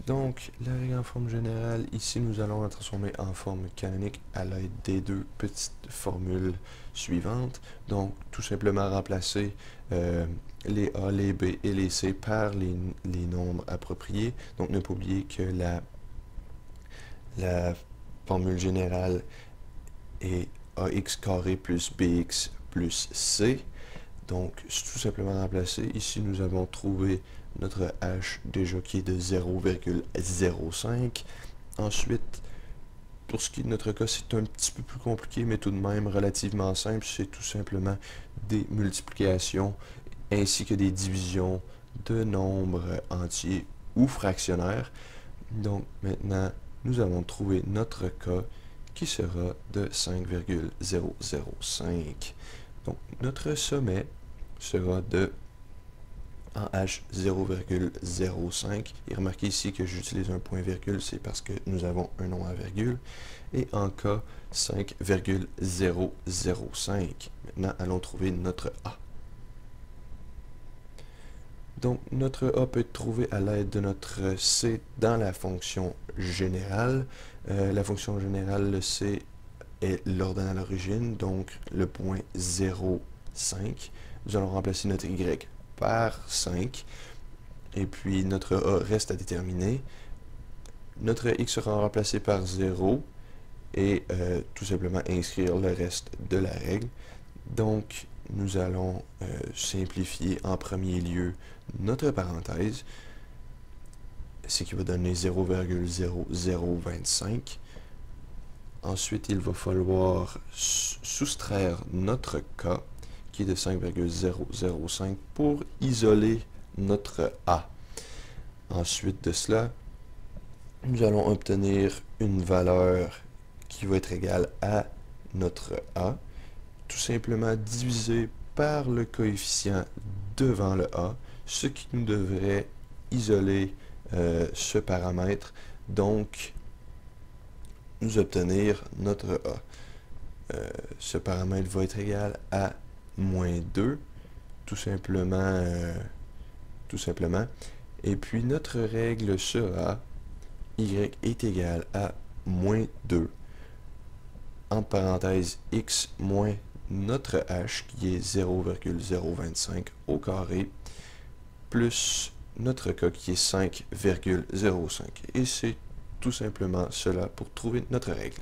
Donc, la règle en forme générale, ici nous allons la transformer en forme canonique à l'aide des deux petites formules suivantes. Donc, tout simplement remplacer les A, les B et les C par les nombres appropriés. Donc, ne pas oublier que la formule générale est ax carré plus bx plus c. Donc, tout simplement remplacer. Ici, nous avons trouvé notre h déjà qui est de 0,05. Ensuite, pour ce qui est de notre cas, c'est un petit peu plus compliqué, mais tout de même relativement simple. C'est tout simplement des multiplications ainsi que des divisions de nombres entiers ou fractionnaires. Donc, maintenant, nous allons trouver notre cas qui sera de 5,005. Donc, notre sommet sera de en H 0,05. Et remarquez ici que j'utilise un point virgule, c'est parce que nous avons un nom à virgule. Et en K, 5,005. Maintenant, allons trouver notre A. Donc, notre A peut être trouvé à l'aide de notre C dans la fonction générale. La fonction générale, le C est l'ordonnal à l'origine, donc le point 0,5. Nous allons remplacer notre Y par 5. Et puis, notre A reste à déterminer. Notre X sera remplacé par 0 et tout simplement inscrire le reste de la règle. Donc, nous allons simplifier en premier lieu notre parenthèse, ce qui va donner 0,0025. Ensuite, il va falloir soustraire notre K, qui est de 5,005, pour isoler notre A. Ensuite de cela, nous allons obtenir une valeur qui va être égale à notre A, tout simplement divisé par le coefficient devant le A, ce qui nous devrait isoler ce paramètre, donc nous obtenir notre A. Ce paramètre va être égal à moins 2, tout simplement. Et puis notre règle sera y est égal à moins 2, entre parenthèses x moins notre h qui est 0,025 au carré, plus notre k qui est 5,05. Et c'est tout simplement cela pour trouver notre règle.